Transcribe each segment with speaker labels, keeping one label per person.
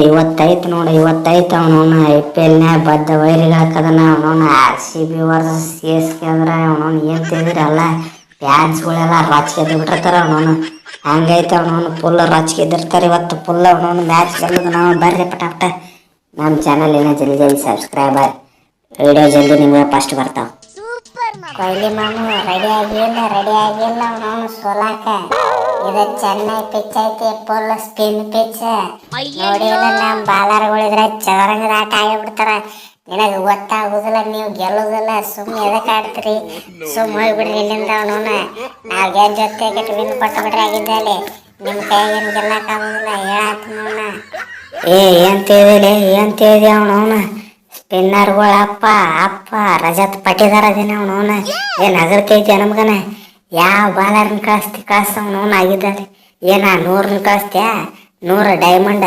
Speaker 1: ಇವತ್ತೈತ್ ನೋಡಿ ಇವತ್ತೈತ್ ಅವನವನ್ನ IPL ಬದ್ದ ವೈರಿಗೆ ಹಾಕದನ ಅವನವನ್ನ RCB versus CSK ಅಂದ್ರೆ ಅವನವನ್ನ ಏನ್ ತಿಳಿದ್ರಲ್ಲ ಫ್ಯಾನ್ಸ್ಗಳೆಲ್ಲ ರೊಚ್ಚಿಗೆದ್ದು ಬಿಟ್ಟಿರ್ತಾರ ಅವನವನ್ನ ಹಂಗೈತೆ ಅವನವನ್ನ ಫುಲ್ ರೊಚ್ಚಿಗೆದ್ದಿರ್ತಾರೆ ಇವತ್ತು ಫುಲ್ ಅವನವನ್ನ ಮ್ಯಾಚ್ ಗೆಲ್ಲೋದು ನಾವು ಬರ್ರಿ ಪಟಾಪಟ ನಮ್ಮ ಚಾನಲ್ ಏನ ಜಲ್ದಿ ಸಬ್ಸ್ಕ್ರೈಬರ್ ವಿಡಿಯೋ ಜಲ್ದಿ ನಿಮಗೆ ಫಸ್ಟ್ ಬರ್ತಾವ. ಕೊಹ್ಲಿ ಮಾಮು ರೆಡಿ ಆಗಿಲ್ಲ ಅವನವನು ಸೋಲಾಕ. ಇದು ಚೆನ್ನೈ ಪಿಚ್ ಐತಿ ಫುಲ್ ಸ್ಪಿನ್ ಪಿಚ್ ನೋಡಿಲ್ಲ. ನಮ್ಮ ಬಾಲರ್ಗಳಿದ್ರೆ ಚದರಂಗದ ಆಟ ಆಗಿಬಿಡ್ತಾರ. ನಿನಗೆ ಗೊತ್ತಾಗುದಿಲ್ಲ, ನೀವು ಗೆಲ್ಲುದಿಲ್ಲ, ಸುಮ್ಮನೆ ಎದಕ್ಕೆ ಆಡ್ತೀರಿ? ಸುಮ್ಮ ಹೋಗ್ಬಿಡ್ರಿ ಇಲ್ಲಿಂದ. ಅವನವನ್ನ ನಾವು ಜೊತೆ ವಿನ್ ಕೊಟ್ಟು ಬಿಡ್ರಿ ಆಗಿದ್ದೆ ಅಲ್ಲಿ. ನಿಮ್ಮ ಕೈಗೇನು ಗೆಲ್ಲಕ್ಕಾಗೋದಿಲ್ಲ ಹೇಳತ್ತವನ. ಏನ್ ತಿಳಿದಿ ಅವನವನ ಸ್ಪಿನ್ನರ್ಗಳು ಅಪ್ಪ ರಜತ್ ಪಟ್ಟಿದಾರ ಅದೇನ ಅವನವನ ಏನ್ ಅಗರ್ಕೈತಿ ನಮ್ಗನ. ಯಾವ ಬಾಲರ್ನ ಕಳಿಸ್ತಾವನವನ್ ಆಗಿದ್ದಾರೆ. ಏನ 100 ಕಳಿಸ್ತ್ಯಾ? 100 ಡೈಮಂಡ್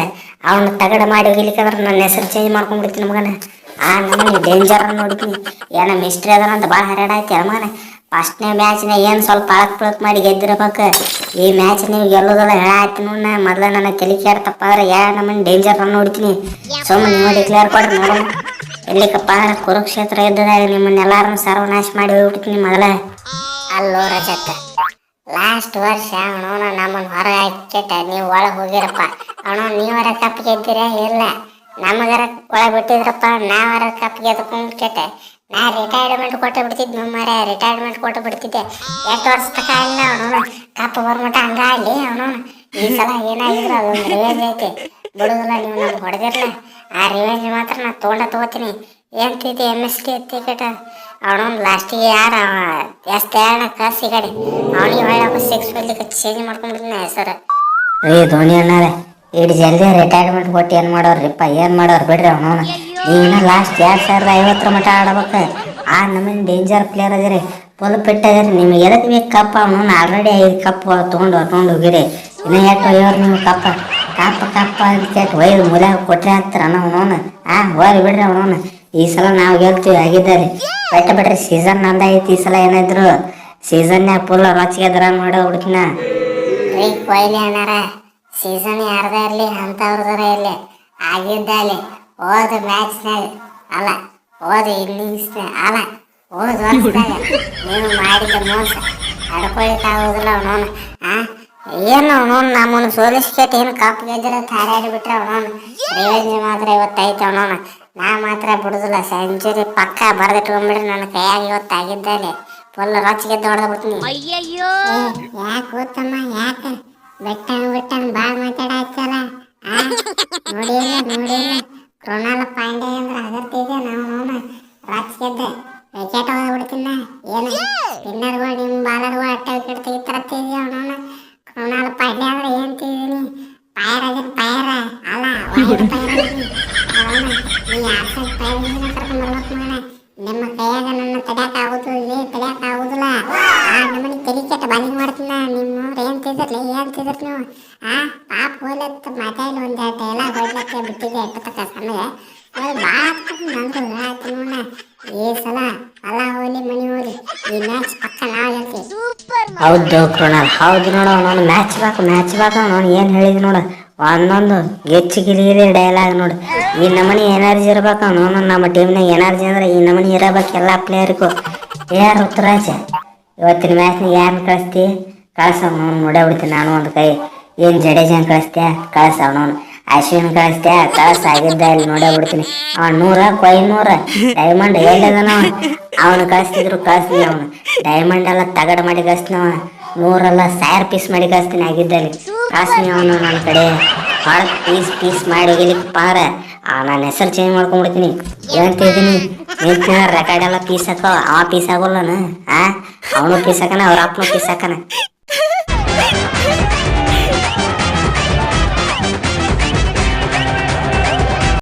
Speaker 1: ಅವನು ತಗಡ ಮಾಡಿ ಹೋಗಿಲಿಕ್ಕಂದ್ರೆ ನನ್ನ ಹೆಸರು ಚೇಂಜ್ ಮಾಡ್ಕೊಂಡ್ಬಿಡ್ತೀನಿ ಮಗನ. ನಮ್ಮನೆ ಡೇಂಜರ್ ನೋಡಿದ್ನಿ. ಏನೋ ಮಿಸ್ಟ್ರಿ ಅದಾರ ಅಂತ ಭಾಳ ಹರಡಾಯ್ತಿ ಮಗನ. ಫಸ್ಟ್ನೇ ಮ್ಯಾಚ್ನ ಏನು ಸ್ವಲ್ಪ ಅಳಕ್ ಮಾಡಿ ಗೆದ್ದಿರ್ಬೇಕು. ಈ ಮ್ಯಾಚ್ ನೀವು ಗೆಲ್ಲೋದಲ್ಲ ಹೇಳಾಯ್ತು ನೋಡ. ಮೊದಲ ನನ್ನ ತಲೆ ಕೇಳ್ತಪ್ಪ ಅಂದ್ರೆ ನಮ್ಮನೆ ಡೇಂಜರ್ ರನ್ ನೋಡ್ತೀನಿ. ಸುಮ್ಮನೆ ನೀವು ಡಿಕ್ಲೇರ್ ಕೊಡ್ರಿ ನೋಡೋಣ. ಎಲ್ಲಿಕಪ್ಪ ಅಂದ್ರೆ ಕುರುಕ್ಷೇತ್ರ ಯುದ್ಧದಾಗ ನಿಮ್ಮನ್ನೆಲ್ಲಾರನ್ನು ಸರ್ವನಾಶ ಮಾಡಿ ಹೋಗ್ಬಿಡ್ತೀನಿ ಮೊದಲ. ಅಲ್ಲೋ ರಜತ್, ಲಾಸ್ಟ್ ವರ್ಷ ಅವನವನ ನಮ್ಮನ್ನು ಹೊರಗೆ ಹಾಕಿಟ್ಟ ನೀವು ಒಳಗೆ ಹೋಗಿರಪ್ಪ. ನೀವರ ಕಪ್ ಗೆದ್ದಿರ ಇಲ್ಲ, ನಮಗರ ಒಳಗೆ ಬಿಟ್ಟಿದ್ರಪ್ಪ. ನಾವರ ಕಪ್ ಗೆದ್ಕೊಂಡ್ಬಿಟ್ಟೆ. ನಾ ರಿಟೈರ್ಮೆಂಟ್ ಕೊಟ್ಟು ಬಿಡ್ತಿದ್ದೆ. ರಿಟೈರ್ಮೆಂಟ್ ಕೊಟ್ಟು ಬಿಡ್ತಿದ್ದೆ. 8 ವರ್ಷ ತಕ ಇಲ್ಲ ಅವನವನ ಕಪ್ ಬರ್ಮಟ ಹಂಗ ಅಲ್ಲಿ ಅವನವನ. ಈ ಸಲ ಏನಾಗಿದ್ರು ಅದೊಂದು ರಿವೆಂಜ್ ಐತಿ, ಬಿಡುದಿಲ್ಲ. ನೀವು ನಮ್ಗೆ ಹೊಡೆದಿರಲ್ಲ, ಆ ರಿವೆಂಜ್ ಮಾತ್ರ ನಾ ತಗೋತೀನಿ. ಎಂತಿದ್ದೆ MST ಟಿಕೆಟ್ ಅವನೊಂದು ಲಾಸ್ಟಿಗೆ ಯಾರ ಎಷ್ಟೇಳ ಕಸಿ ಗಾಡಿ ಅವನಿಗೆ ಒಳ್ಳೆ 6 ಬರ್ಲಿಕ್ಕೆ ಚೇಂಜ್ ಮಾಡ್ಕೊಂಡ್ಬಿಡ್ತೀನಿ ಹೆಸರು. ಧೋನಿ ಅಣ್ಣಾರೆ ಇಟ್ಟು ಜಲ್ದಿ ರಿಟೈರ್ಮೆಂಟ್ ಕೊಟ್ಟು ಏನು ಮಾಡೋರ್ರಿಪ್ಪ? ಏನು ಮಾಡೋರು ಬಿಡ್ರಿ ಅವನವನ. ಈಗಿನ ಲಾಸ್ಟ್ 2050 ಮಟ್ಟ ಆಡ್ಬೇಕು. ನಮ್ಮನ್ನ ಡೇಂಜರ್ ಪ್ಲೇಯರ್ ಅದಿರಿ, ಫುಲ್ ಫಿಟ್ ಅದಿರಿ. ನಿಮ್ಗೆ ಎದಕ್ಕೆ ಬೇಕು ಕಪ್? ಅವನವನ್ನ ಆಲ್ರೆಡಿ 5 ಕಪ್ ತೊಗೊಂಡು ಹೋಗಿರಿ. ಇನ್ನು ಎಷ್ಟು ಒಯ್ಯೋರು ನೀವು ಕಪ್ಪ ಅಂತ ಒಯ್ದು ಮೂಲ್ಯಾಗ ಕೊಟ್ರೆ ಹಾಕ್ತಾರ ಅವನವನ. ಹೋಗಿ ಬಿಡ್ರಿ ಅವನವನ. ಈ ಸಲ ನಾವು ಗೆಲ್ತೀವಿ ಆಗಿದ್ದಾರೆ. ಬಿಡ್ರಿ ಸೀಸನ್ ನಂದ ಐತಿ. ಈ ಸಲ ಏನಾದ್ರು ಸೀಸನ್ಯಾಗ ಫುಲ್ ರೊಚ್ಚಿಗೆದ್ರ ನೋಡೋಬಿಡ್ತೀನ. ಕೊಹ್ಲಿ ಅಣ್ಣಾರ ಸೀಸನ್ ಯಾರ್ದ ಇರಲಿ ಅಂಥವ್ರದಾರ ಇರಲಿ ಆಗಿದ್ದಲ್ಲಿ ಹೋದ ಮ್ಯಾಚ್ನಾಗ ಅಲ್ಲ, ಹೋದ ಇನ್ನಿಂಗ್ಸ್ನಾಗ ಅಲ್ಲ, ಹೋದ ವರ್ಷದಾಗ ನೀವು ಮಾಡಿದ ಮೋಸ ನಡ್ಕೊಳಿಕ್ಕಾಗೋದಿಲ್ಲ ಅವನವನು. ಏನು ಅವನವನು ನಮ್ಮನ್ನು ಸೋಲಿಸ್ಕೇಟ್ ಏನು ಕಪ್ ಗೆದ್ದಿರ ಹಾರಾಡಿ ಬಿಟ್ರೆ ಅವನವನು. ರಿವೆಂಜ್ ಮಾತ್ರ ಇವತ್ತೈತೆ ಅವನವನು. ನಾ ಮಾತ್ರ ಬಿಡುದಿಲ್ಲ. ಸೆಂಚುರಿ ಪಕ್ಕ ಬರೆದಿಟ್ಕೊಂಡ್ಬಿಡ್ರಿ ನನ್ನ ಕೈಯಾಗ ಇವತ್ತಾಗಿದ್ದಲ್ಲಿ. ಫುಲ್ ರೊಚ್ಚಿಗೆದ್ದು ಹೊಡೆದು ಬಿಡ್ತೀನಿ. ಯಾಕೆ ಗೊತ್ತಮ್ಮ, ಯಾಕೆ ಬಿಟ್ಟಂಗ್ ಭಾಳ ಮಾತಾಡತ್ತಲ್ಲ. ನೋಡಿಲ್ಲ ಕೃಣಾಲ್ ಪಾಂಡೆ ಅಂದ್ರೆ ಅಗರ್ತಿದ್ದೆ ನಾವು ರೊಚ್ಚಿಗೆದ್ದೆ ವಿಕೆಟ್ ಹೊಡೆದ್ಬಿಡ್ತೀನ. ಏನು ಸ್ಪಿನ್ನರ್ಗಳು ನಿಮ್ಮ ಬಾಲರ್ಗಳು ಅಟ್ಟ ವಿಕೆಟ್ ತೆಗಿತಾರತ್ತಿದ್ದೆ ಅವನವನ. ಕೃಣಾಲ್ ಪಾಂಡೆ ಅಂದ್ರೆ ಏನು ತಿದ್ದೀನಿ? ಪೈರ ಅಲ್ಲ ನೀ ಆಸಕ್ತಿ ಪೈರನ್ನ ಕರ್ಕೊಂಡ್ಬರ್ಬೇಕು ಮಗನ. ನಿಮ್ಮ ಕೈಯಾಗ ನನ್ನ ತಡ್ಯಾಕಾಗುದಿಲ್ಲ. ನಮ್ಮನೆ ತೆಲಿಕೆಟ್ಟ ಬಾಲಿಂಗ್ ಮಾಡ್ತೀನ. ನಿಮ್ಮವ್ರು ಏನು ತಿದ್ದಿರ್ಲಿ ನೀವು. ಪಾಪ ಹೋಲತ್ತ ಮಾತಾಡಿ ಒಂದೆರಡು ಡೈಲಾಗ್ ಹೊಡ್ಲಕ್ಕೆ ಬಿಟ್ಟಿದ್ದೆ ಎಟ್ಟು ತಕ್ಕ ಸಮಯ. ಅದು ಭಾಳ ನಂದು ಆಯ್ತು ನೋಡ. ಈ ಸಲ ಅಲ್ಲ ಹೋಲಿ ಮನಿ ಹೋಲಿ, ಈ ಮ್ಯಾಚ್ ಪಕ್ಕ ನಾವು ಗೆಲ್ತೀವಿ. ಹೌದು ಕೃಣಾಲ್, ಹೌದು ನೋಡು. ಅವನೊಂದು ಮ್ಯಾಚ್ ಬೇಕು ಅವನು ಏನು ಹೇಳಿದ್ ನೋಡು. ಒಂದೊಂದು ಗಿಲಿ ಡೈಲಾಗ್ ನೋಡು. ಈ ನಮನಿ ಎನರ್ಜಿ ಇರ್ಬೇಕು ಅವನು. ನಮ್ಮ ಟೀಮ್ನಾಗ ಎನರ್ಜಿ ಅಂದ್ರೆ ಈ ನಮನಿ ಇರಬೇಕು ಎಲ್ಲ ಪ್ಲೇಯರ್ಗೂ. ಋತುರಾಜ ಇವತ್ತಿನ ಮ್ಯಾಚ್ನಾಗ ಯಾರನ್ನ ಕಳಿಸ ಅವನು ನೋಡೇ ಬಿಡ್ತೀನಿ ನಾನು ಒಂದು ಕೈ. ಏನು ಜಡೇಜನ್ ಕಳಿಸ್ತೀಯ? ಕಳಿಸ ಅವನವನು. ಅಶ್ವಿನ್ ಕಳಿಸ್ತೀಯ? ಕಳಿಸ ಆಗಿದ್ದ ಇಲ್ಲಿ ನೋಡೇ ಬಿಡ್ತೀನಿ. ಅವನು 100 ಡೈಮಂಡ್ ಎಲ್ಲದನ ಅವನು ಕಳಿಸ್ತಿದ್ರು ಕಳಿಸ್ತೀನಿ. ಅವನು ಡೈಮಂಡ್ ಎಲ್ಲ ತಗಡ ಮಾಡಿ ಕಳಿಸ್ತೀನವ. 100 ಅಲ್ಲ 1000 ಪೀಸ್ ಮಾಡಿ ಕಳಿಸ್ತೀನಿ ಆಗಿದ್ದಲ್ಲಿ. ಕಳಿಸ್ತೀನಿ ಅವನು ನನ್ನ ಕಡೆ. ಪೀಸ್ ಮಾಡಿ ಹೋಗಿಲಿಕ್ಕೆ ಪಾರ ನನ್ನ ಹೆಸರು ಚೇಂಜ್ ಮಾಡ್ಕೊಂಡ್ಬಿಡ್ತೀನಿ. ಏನಂತಿದ್ದೀನಿ ನಿಂತ ರೆಕಾರ್ಡ್ ಎಲ್ಲ ಪೀಸ್ ಹಾಕೋ. ಪೀಸ್ ಆಗೋಲ್ಲನ. ಅವನು ಪೀಸ್ ಹಾಕನ, ಅವ್ರ ಅಪ್ಪನು ಪೀಸ್ ಹಾಕನ.